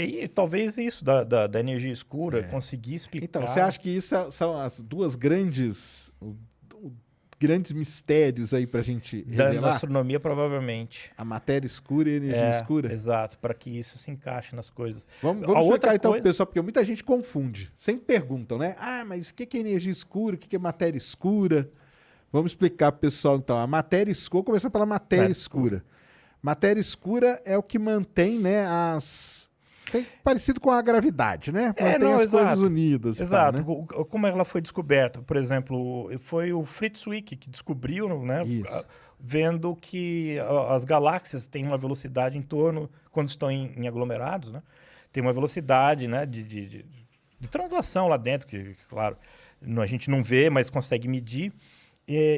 E talvez isso da energia escura conseguir explicar. Então, você acha que isso são as duas grandes mistérios aí pra gente Da revelar? astronomia, provavelmente. A matéria escura e a energia escura? Exato, para que isso se encaixe nas coisas. Vamos A outra explicar então pro coisa- pessoal, porque muita gente confunde. Sempre perguntam, né? Ah, mas o que é energia escura? O que é matéria escura? Vamos explicar pro pessoal então. A matéria escura, começa pela matéria Matéria escura. Matéria escura é o que mantém, né, parecido com a gravidade, né? Mantém as coisas unidas. e tal, Exato. né? Como ela foi descoberta? Por exemplo, foi o Fritz Zwick que descobriu, né? Isso. Vendo que as galáxias têm uma velocidade em torno, quando estão em aglomerados, né? Tem uma velocidade, né, de translação lá dentro, que, claro, a gente não vê, mas consegue medir,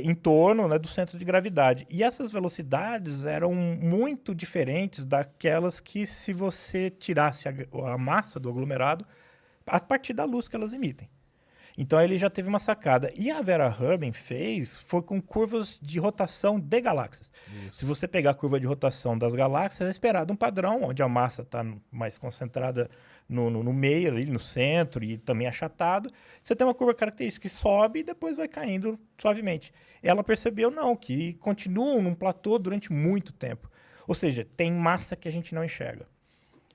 em torno, né, do centro de gravidade. E essas velocidades eram muito diferentes daquelas que, se você tirasse a massa do aglomerado, a partir da luz que elas emitem. Então ele já teve uma sacada. E a Vera Rubin foi com curvas de rotação de galáxias. Isso. Se você pegar a curva de rotação das galáxias, é esperado um padrão, onde a massa está mais concentrada no meio, ali, no centro, e também achatado. Você tem uma curva característica que sobe e depois vai caindo suavemente. Ela percebeu, não, que continuam num platô durante muito tempo. Ou seja, tem massa que a gente não enxerga.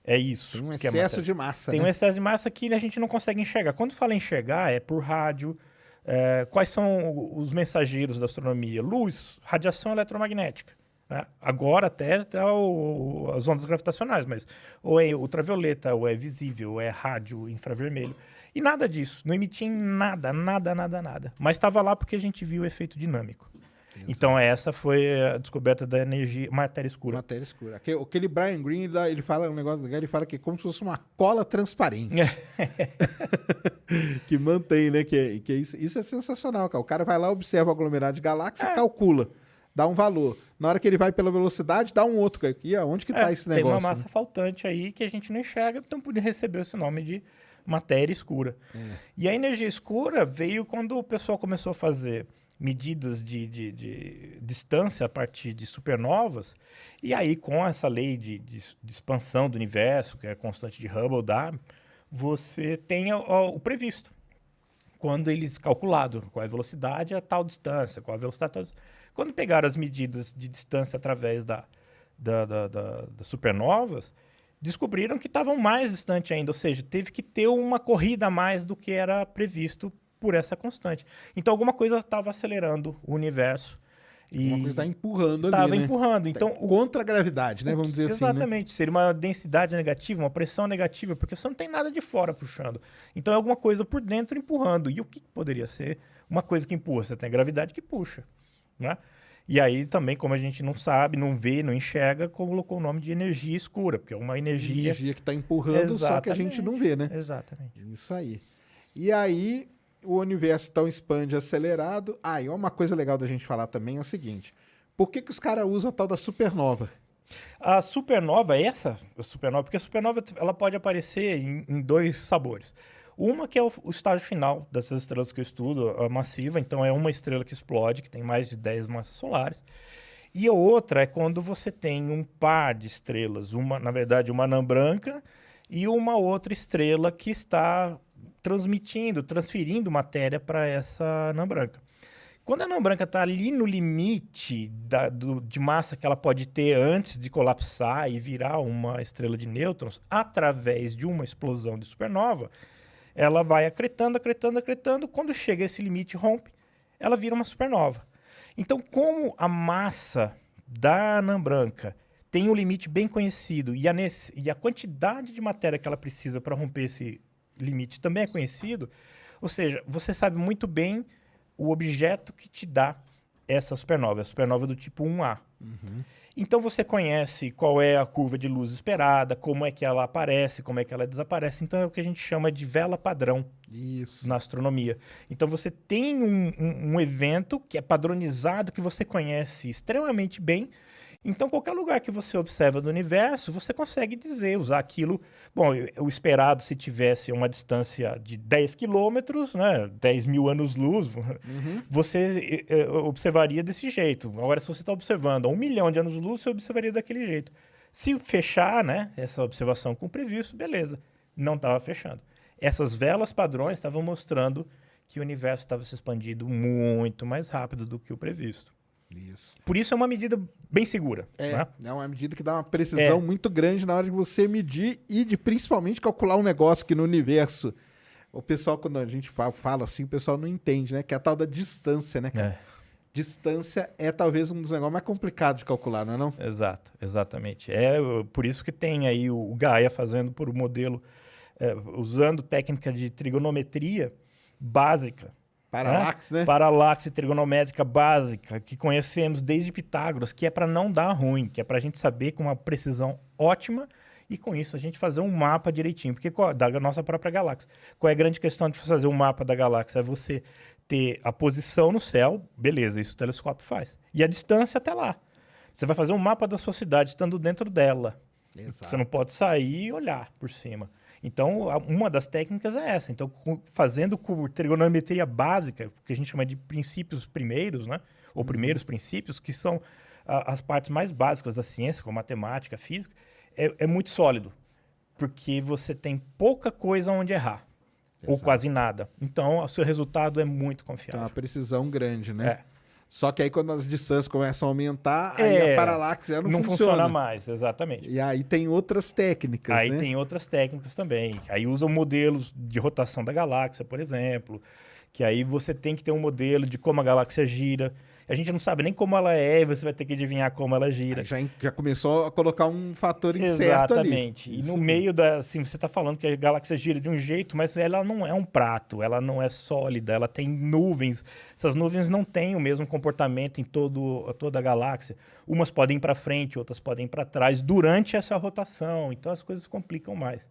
É isso. Tem um que é excesso matéria. de massa, Tem né? um excesso de massa que a gente não consegue enxergar. Quando fala enxergar, é por rádio. Quais são os mensageiros da astronomia? Luz, radiação eletromagnética. Né? Agora até as ondas gravitacionais, mas ou é ultravioleta, ou é visível, ou é rádio, infravermelho. E nada disso. Não emitia em nada. Mas estava lá porque a gente viu o efeito dinâmico. Exato. Então essa foi a descoberta da energia, matéria escura. Matéria escura. Aquele Brian Greene, ele fala um negócio legal, ele fala que é como se fosse uma cola transparente. Que mantém, né? Que isso é sensacional, cara. O cara vai lá, observa o aglomerado de galáxia, calcula, dá um valor. Na hora que ele vai pela velocidade, dá um outro. E aonde que tá esse negócio? Tem uma massa faltante aí que a gente não enxerga, então podia receber esse nome de matéria escura. E a energia escura veio quando o pessoal começou a fazer medidas de distância a partir de supernovas, e aí com essa lei de expansão do universo, que é a constante de Hubble, você tem o previsto. Quando eles calculado qual é a velocidade a tal distância, qual a velocidade a tal distância. Quando pegaram as medidas de distância através das supernovas, descobriram que estavam mais distante ainda, ou seja, teve que ter uma corrida a mais do que era previsto por essa constante. Então alguma coisa estava acelerando o universo. Uma coisa está empurrando ali, Estava né? empurrando. Então, contra a gravidade, né? Vamos dizer assim, né? exatamente. Seria uma densidade negativa, uma pressão negativa, porque você não tem nada de fora puxando. Então é alguma coisa por dentro empurrando. E o que poderia ser uma coisa que empurra? Você tem a gravidade que puxa, né? E aí também, como a gente não sabe, não vê, não enxerga, colocou o nome de energia escura, porque é uma energia que está empurrando, só que a gente não vê, né? Exatamente. Isso aí. E aí, o universo então expande acelerado. E uma coisa legal da gente falar também é o seguinte: por que os caras usam a tal da supernova? A supernova, porque a supernova ela pode aparecer em dois sabores. Uma que é o estágio final dessas estrelas que eu estudo, a massiva, então é uma estrela que explode, que tem mais de 10 massas solares. E a outra é quando você tem um par de estrelas, na verdade uma anã branca e uma outra estrela que está transferindo matéria para essa anã branca. Quando a anã branca está ali no limite de massa que ela pode ter antes de colapsar e virar uma estrela de nêutrons, através de uma explosão de supernova, ela vai acretando. Quando chega a esse limite, rompe, ela vira uma supernova. Então, como a massa da anã branca tem um limite bem conhecido e a quantidade de matéria que ela precisa para romper esse limite também é conhecido, ou seja, você sabe muito bem o objeto que te dá essa supernova, a supernova do tipo 1A. Uhum. Então você conhece qual é a curva de luz esperada, como é que ela aparece, como é que ela desaparece. Então é o que a gente chama de vela padrão na astronomia. Então você tem um evento que é padronizado, que você conhece extremamente bem. Então qualquer lugar que você observa do universo, você consegue usar aquilo. Bom, o esperado se tivesse uma distância de 10 quilômetros, né, 10 mil anos-luz, você observaria desse jeito. Agora, se você está observando a 1 milhão de anos-luz, você observaria daquele jeito. Se fechar, né, essa observação com o previsto, beleza. Não estava fechando. Essas velas padrões estavam mostrando que o universo estava se expandindo muito mais rápido do que o previsto. Isso. Por isso é uma medida bem segura. Né? É uma medida que dá uma precisão muito grande na hora de você medir e de principalmente calcular um negócio que no universo... O pessoal, quando a gente fala assim, o pessoal não entende, né? Que é a tal da distância, né, cara? Distância é talvez um dos negócios mais complicados de calcular, não é não? Exato, exatamente. Por isso que tem aí o Gaia fazendo por um modelo, usando técnica de trigonometria básica. Paralaxe, né? Paralaxe trigonométrica básica, que conhecemos desde Pitágoras, que é para não dar ruim, que é para a gente saber com uma precisão ótima e com isso a gente fazer um mapa direitinho, porque da nossa própria galáxia. Qual é a grande questão de fazer um mapa da galáxia? É você ter a posição no céu, beleza, isso o telescópio faz. E a distância até lá. Você vai fazer um mapa da sua cidade estando dentro dela. Exato. Você não pode sair e olhar por cima. Então, uma das técnicas é essa. Então, fazendo com trigonometria básica, que a gente chama de princípios primeiros, né? Ou primeiros princípios, que são as partes mais básicas da ciência, como matemática, física, é muito sólido. Porque você tem pouca coisa onde errar. Exato. Ou quase nada. Então, o seu resultado é muito confiável. Tem uma precisão grande, né? Só que aí quando as distâncias começam a aumentar, aí a paralaxe já não funciona mais, exatamente. E aí tem outras técnicas, Aí né? tem outras técnicas também. Aí usam modelos de rotação da galáxia, por exemplo, que aí você tem que ter um modelo de como a galáxia gira. A gente não sabe nem como ela é, você vai ter que adivinhar como ela gira. Já começou a colocar um fator incerto ali. Exatamente. E no meio assim, você está falando que a galáxia gira de um jeito, mas ela não é um prato, ela não é sólida, ela tem nuvens. Essas nuvens não têm o mesmo comportamento em toda a galáxia. Umas podem ir para frente, outras podem ir para trás durante essa rotação. Então as coisas complicam mais.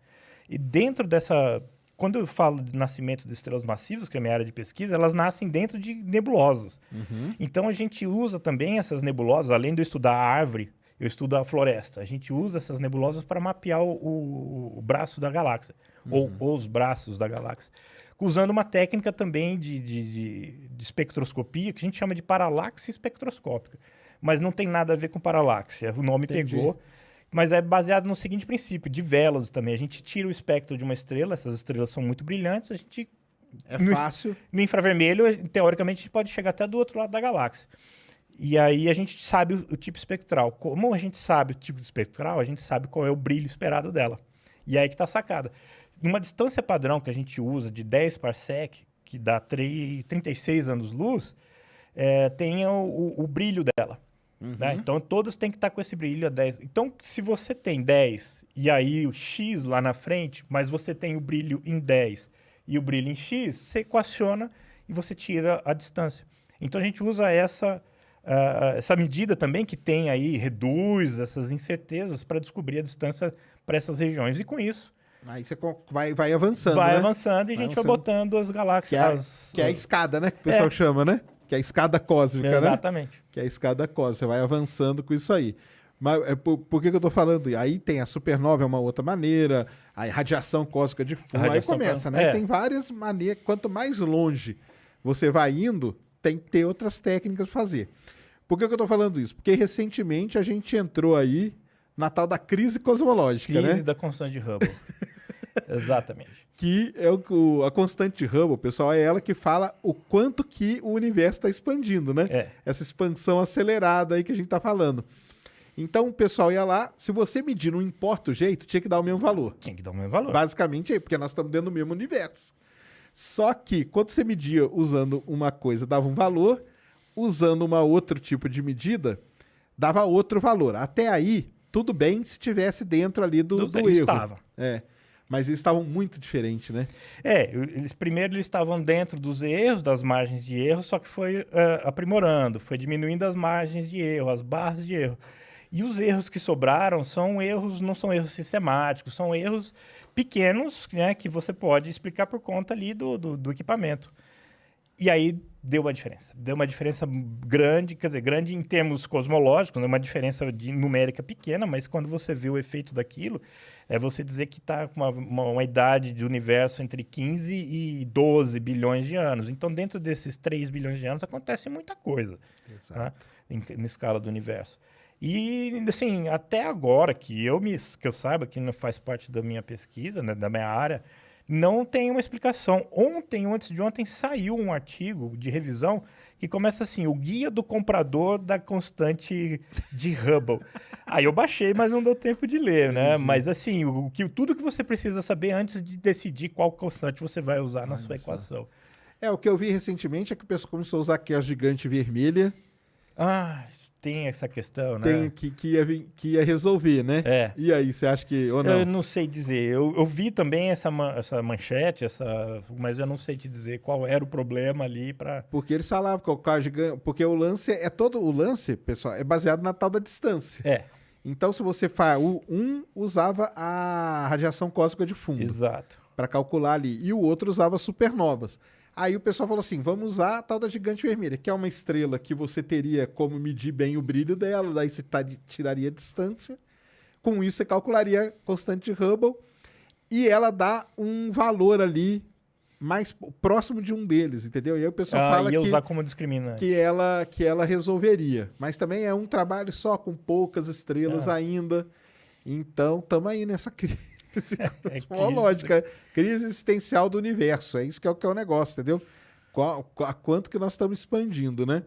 E dentro dessa... Quando eu falo de nascimento de estrelas massivas, que é a minha área de pesquisa, elas nascem dentro de nebulosas. Então a gente usa também essas nebulosas, além de eu estudar a árvore, eu estudo a floresta. A gente usa essas nebulosas para mapear o braço da galáxia, ou os braços da galáxia, usando uma técnica também de espectroscopia, que a gente chama de paralaxe espectroscópica. Mas não tem nada a ver com paralaxe, o nome pegou. Mas é baseado no seguinte princípio, de velas também. A gente tira o espectro de uma estrela, essas estrelas são muito brilhantes, a gente... fácil. No infravermelho, teoricamente, a gente pode chegar até do outro lado da galáxia. E aí a gente sabe o tipo espectral. Como a gente sabe o tipo espectral, a gente sabe qual é o brilho esperado dela. E aí que está a sacada. Numa distância padrão que a gente usa de 10 parsec, que dá 36 anos-luz, tem o brilho dela. Né? Então, todas têm que estar com esse brilho a 10. Então, se você tem 10 e aí o X lá na frente, mas você tem o brilho em 10 e o brilho em X, você equaciona e você tira a distância. Então, a gente usa essa medida também que tem aí, reduz essas incertezas para descobrir a distância para essas regiões. E com isso... Aí você vai avançando, vai né? avançando e a gente vai botando as galáxias... Que é a escada, né? Que o pessoal chama, né? Que é a escada cósmica, né? Exatamente. Que é a escada cósmica. Você vai avançando com isso aí. Mas por que eu tô falando? Aí tem a supernova, é uma outra maneira, a radiação cósmica de fundo, aí começa, né? Tem várias maneiras. Quanto mais longe você vai indo, tem que ter outras técnicas para fazer. Por que eu tô falando isso? Porque recentemente a gente entrou aí na tal da crise cosmológica, né? Crise da constante de Hubble. Exatamente. Que é a constante de Hubble, pessoal, é ela que fala o quanto que o universo está expandindo, né? Essa expansão acelerada aí que a gente está falando. Então, o pessoal ia lá, se você medir, não importa o jeito, tinha que dar o mesmo valor. Tinha que dar o mesmo valor. Basicamente é porque nós estamos dentro do mesmo universo. Só que, quando você media usando uma coisa, dava um valor, usando uma outro tipo de medida, dava outro valor. Até aí, tudo bem se tivesse dentro ali do erro. Estava. Mas eles estavam muito diferentes, né? Primeiro eles estavam dentro dos erros, das margens de erro, só que foi aprimorando, foi diminuindo as margens de erro, as barras de erro. E os erros que sobraram não são erros sistemáticos, são erros pequenos, né, que você pode explicar por conta ali do equipamento. E aí deu uma diferença. Deu uma diferença grande, quer dizer, grande em termos cosmológicos, né, uma diferença numérica pequena, mas quando você vê o efeito daquilo, é você dizer que está com uma idade de universo entre 15 e 12 bilhões de anos. Então, dentro desses 3 bilhões de anos, acontece muita coisa, né, na escala do universo. E, assim, até agora, que eu saiba, que não faz parte da minha pesquisa, né, da minha área, não tem uma explicação. Ontem, ou antes de ontem, saiu um artigo de revisão que começa assim, o guia do comprador da constante de Hubble. Aí eu baixei, mas não deu tempo de ler, né? Entendi. Mas assim, tudo que você precisa saber antes de decidir qual constante você vai usar na sua equação. O que eu vi recentemente é que o pessoal começou a usar aqui a gigante vermelha. Ah, tem essa questão, né? Tem que ia resolver, né? É. E aí, você acha que... ou não? Eu não sei dizer. Eu vi também essa manchete, mas eu não sei te dizer qual era o problema ali para... Porque eles falavam que o carro gigante... Porque o lance é todo... O lance, pessoal, é baseado na tal da distância. É. Então, se você faz... Um usava a radiação cósmica de fundo. Exato. Para calcular ali. E o outro usava supernovas. Aí o pessoal falou assim, vamos usar a tal da gigante vermelha, que é uma estrela que você teria como medir bem o brilho dela, daí você tiraria a distância. Com isso, você calcularia a constante de Hubble e ela dá um valor ali mais próximo de um deles, entendeu? E aí o pessoal fala ia usar como discriminante. que ela resolveria. Mas também é um trabalho só, com poucas estrelas ainda. Então, estamos aí nessa crise cosmológica, crise existencial do universo. É isso que é o negócio, entendeu? A quanto que nós estamos expandindo, né?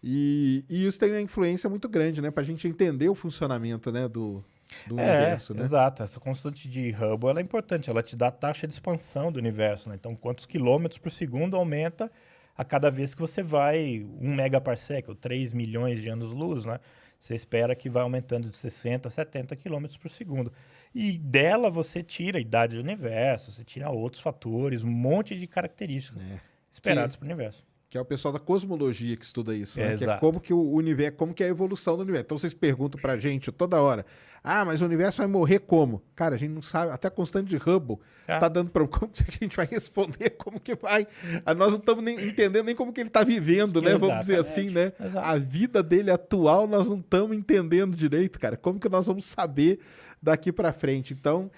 E isso tem uma influência muito grande, né? Para a gente entender o funcionamento, né, do universo, né? Exato. Essa constante de Hubble ela é importante. Ela te dá a taxa de expansão do universo, né? Então, quantos quilômetros por segundo aumenta a cada vez que você vai 1 megaparsec, ou 3 milhões de anos-luz, né? Você espera que vai aumentando de 60 a 70 quilômetros por segundo. E dela você tira a idade do universo, você tira outros fatores, um monte de características esperadas para o universo. Que é o pessoal da cosmologia que estuda isso, né? Que é Exato. como que o universo, como que é a evolução do universo. Então vocês perguntam pra gente toda hora, mas o universo vai morrer como? Cara, a gente não sabe, até a constante de Hubble tá dando problema. Como que a gente vai responder? Como que vai? Nós não estamos entendendo nem como que ele tá vivendo, né? Vamos dizer assim, né? Exato. A vida dele atual nós não estamos entendendo direito, cara. Como que nós vamos saber daqui pra frente? Então,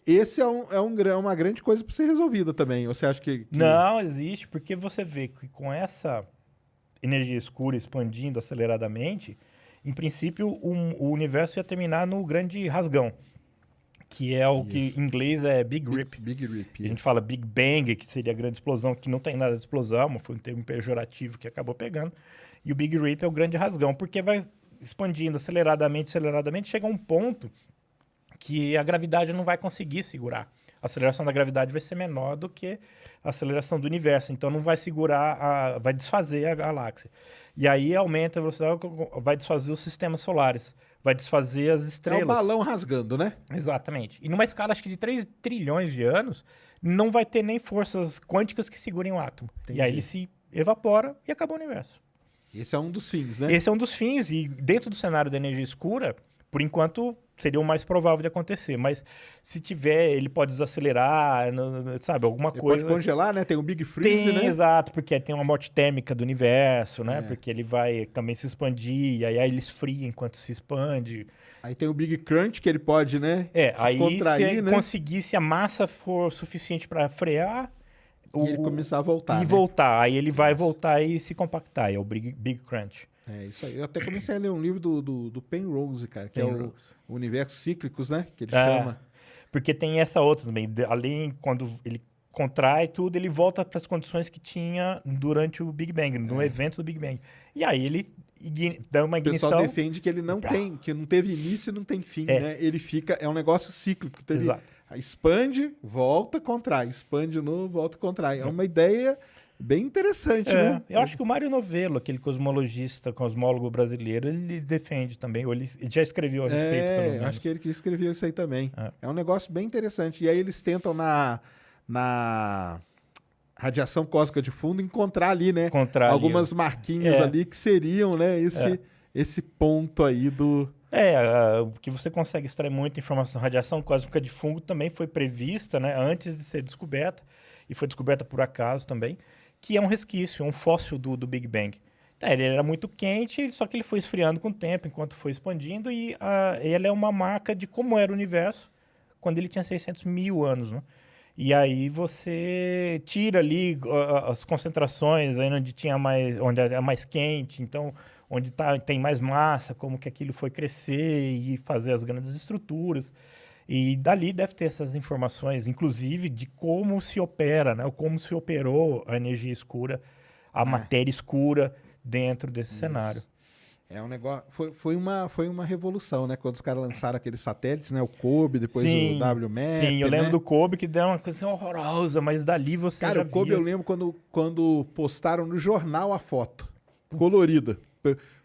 esse é uma grande coisa para ser resolvida também. Você acha que... Não, existe, porque você vê que com essa energia escura expandindo aceleradamente, em princípio o universo ia terminar no grande rasgão, que é o que em inglês é Big Rip. Big Rip. A gente fala Big Bang, que seria a grande explosão, que não tem nada de explosão, mas foi um termo pejorativo que acabou pegando. E o Big Rip é o grande rasgão, porque vai expandindo aceleradamente, chega a um ponto que a gravidade não vai conseguir segurar. A aceleração da gravidade vai ser menor do que a aceleração do universo. Então não vai segurar, vai desfazer a galáxia. E aí aumenta a velocidade, vai desfazer os sistemas solares, vai desfazer as estrelas. É o balão rasgando, né? Exatamente. E numa escala, acho que de 3 trilhões de anos, não vai ter nem forças quânticas que segurem o átomo. Entendi. E aí ele se evapora e acabou o universo. Esse é um dos fins, né? Esse é um dos fins. E dentro do cenário da energia escura, por enquanto, seria o mais provável de acontecer. Mas se tiver, ele pode desacelerar, sabe, alguma ele coisa. Pode congelar, né? Tem o Big Freeze, né? Exato, porque tem uma morte térmica do universo, né? Porque ele vai também se expandir, e aí ele esfria enquanto se expande. Aí tem o Big Crunch, que ele pode, né? Se aí contrair, se ele né? conseguir, se a massa for suficiente para frear... E ele começar a voltar, E voltar. Aí ele vai voltar e se compactar. É o Big Crunch. É isso aí. Eu até comecei a ler um livro do Penrose, cara, que é o Universo Cíclicos, né? Que ele chama. Porque tem essa outra também. Além, quando ele contrai tudo, ele volta para as condições que tinha durante o Big Bang, no evento do Big Bang. E aí ele dá uma ignição... O pessoal defende que ele não tem, que não teve início e não tem fim, né? Ele fica... É um negócio cíclico. Então ele expande, volta, contrai. Expande de novo, volta, contrai. É uma ideia... bem interessante, né? Eu acho que o Mário Novello, aquele cosmólogo brasileiro, ele defende também, ou ele já escreveu a respeito, pelo menos. Acho que ele que escreveu isso aí também. É um negócio bem interessante. E aí eles tentam na radiação cósmica de fundo encontrar ali, né? Algumas marquinhas ali que seriam, né? Esse ponto aí do... que você consegue extrair muita informação. Radiação cósmica de fundo também foi prevista, né? Antes de ser descoberta, e foi descoberta por acaso também, que é um resquício, um fóssil do Big Bang. Ele era muito quente, só que ele foi esfriando com o tempo, enquanto foi expandindo, e ele é uma marca de como era o universo quando ele tinha 600 mil anos, né? E aí você tira ali as concentrações aí onde era mais quente, então onde tem mais massa, como que aquilo foi crescer e fazer as grandes estruturas. E dali deve ter essas informações, inclusive de como se opera, né? Como se operou a energia escura, a matéria escura dentro desse cenário. É um negócio. Foi uma revolução, né? Quando os caras lançaram aqueles satélites, né? O COBE, depois o WMAP. Sim, eu lembro, né? do COBE, que deu uma coisa assim horrorosa, mas dali você Cara, já o COBE via. eu lembro quando postaram no jornal a foto colorida.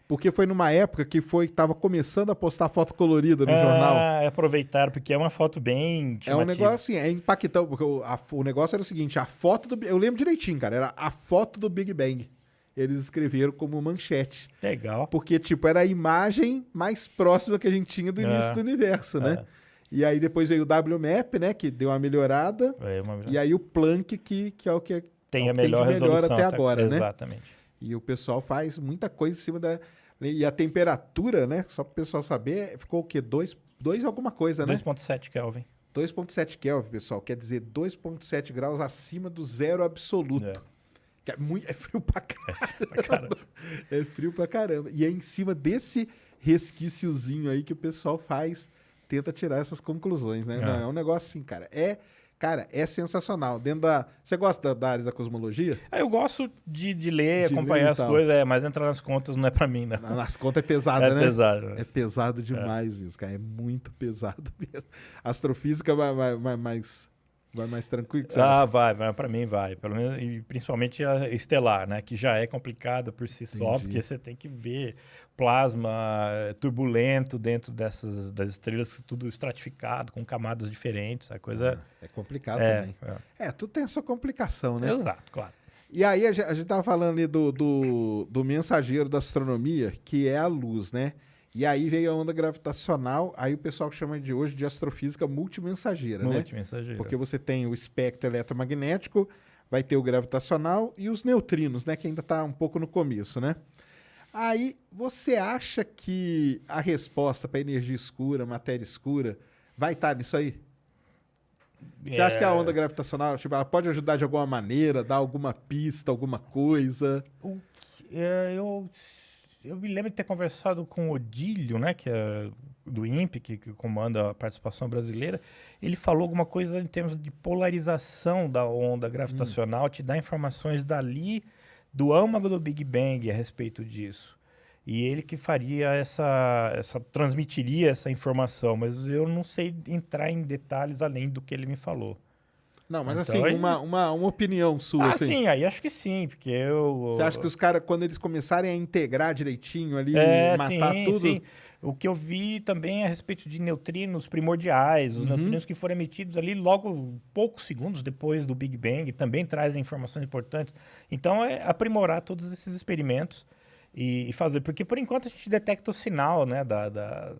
Porque foi numa época que tava começando a postar foto colorida no jornal. Aproveitaram, porque é uma foto bem chamativa. É um negócio assim, é impactante, porque o negócio era o seguinte, a foto eu lembro direitinho, cara, era a foto do Big Bang. Eles escreveram como manchete. Legal. Porque, tipo, era a imagem mais próxima que a gente tinha do início do universo, né? E aí depois veio o WMAP, né? Que deu uma melhorada. E aí o Planck, que é o que tem a melhor resolução até agora, né? Exatamente. E o pessoal faz muita coisa em cima da... E a temperatura, né? Só para o pessoal saber, ficou o quê? 2 alguma coisa, né? 2,7 Kelvin. 2,7 Kelvin, pessoal. Quer dizer, 2,7 graus acima do zero absoluto. É frio pra caramba. É frio pra caramba. E é em cima desse resquíciozinho aí que o pessoal tenta tirar essas conclusões, né? Não, é um negócio assim, cara. É sensacional. Você gosta da área da cosmologia? Eu gosto de ler, acompanhar as coisas, mas entrar nas contas não é pra mim, não. Nas contas é pesada, né? É pesado. É pesado demais isso, cara. É muito pesado mesmo. Astrofísica vai mais tranquilo? Vai, pra mim vai. Pelo menos, e principalmente a estelar, né? Que já é complicada por si só, porque você tem que ver plasma turbulento dentro das estrelas, tudo estratificado, com camadas diferentes. A coisa é complicado também. Tudo tem a sua complicação, né? Exato, claro. E aí a gente tava falando ali do mensageiro da astronomia, que é a luz, né? E aí veio a onda gravitacional, aí o pessoal chama de hoje de astrofísica multimensageira, né? Multimensageira. Porque você tem o espectro eletromagnético, vai ter o gravitacional e os neutrinos, né? Que ainda está um pouco no começo, né? Aí, você acha que a resposta para energia escura, matéria escura, vai estar nisso aí? Você acha que a onda gravitacional, tipo, ela pode ajudar de alguma maneira, dar alguma pista, alguma coisa? Eu me lembro de ter conversado com o Odílio, né, que é do INPE, que comanda a participação brasileira. Ele falou alguma coisa em termos de polarização da onda gravitacional, te dá informações dali do âmago do Big Bang a respeito disso. E ele que faria transmitiria essa informação, mas eu não sei entrar em detalhes além do que ele me falou. Não, mas então, assim, uma opinião sua, assim. Sim, aí acho que sim, porque Você acha que os caras, quando eles começarem a integrar direitinho ali, matar tudo... Sim. O que eu vi também a respeito de neutrinos primordiais, os neutrinos que foram emitidos ali logo poucos segundos depois do Big Bang, também trazem informações importantes. Então, é aprimorar todos esses experimentos e fazer, porque por enquanto a gente detecta o sinal, né,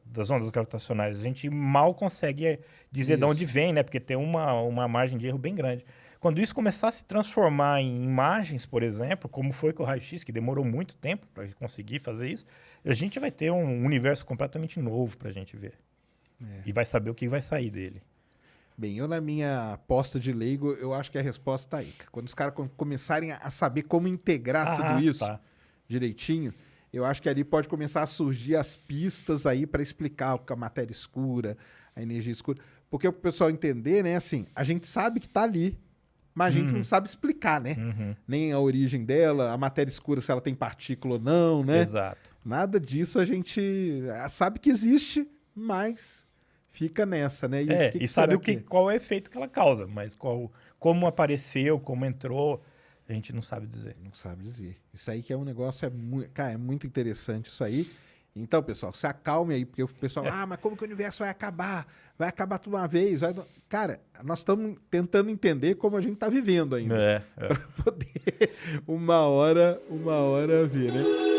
das ondas gravitacionais. A gente mal consegue dizer de onde vem, né, porque tem uma margem de erro bem grande. Quando isso começar a se transformar em imagens, por exemplo, como foi com o raio-x, que demorou muito tempo para conseguir fazer isso, a gente vai ter um universo completamente novo para a gente ver. E vai saber o que vai sair dele. Bem, eu na minha aposta de leigo, eu acho que a resposta está aí. Quando os caras começarem a saber como integrar tudo isso direitinho, eu acho que ali pode começar a surgir as pistas aí para explicar a matéria escura, a energia escura. Porque o pessoal entender, né, assim, a gente sabe que está ali, mas a gente não sabe explicar, né? Nem a origem dela, a matéria escura, se ela tem partícula ou não, né? Exato. Nada disso a gente sabe que existe, mas fica nessa, né? E sabe qual é o efeito que ela causa, mas como apareceu, como entrou, a gente não sabe dizer. Não sabe dizer. Isso aí que é um negócio, é muito interessante isso aí. Então, pessoal, se acalme aí, porque o pessoal, mas como que o universo vai acabar? Vai acabar tudo uma vez? Cara, nós estamos tentando entender como a gente está vivendo ainda. Para poder uma hora ver, né?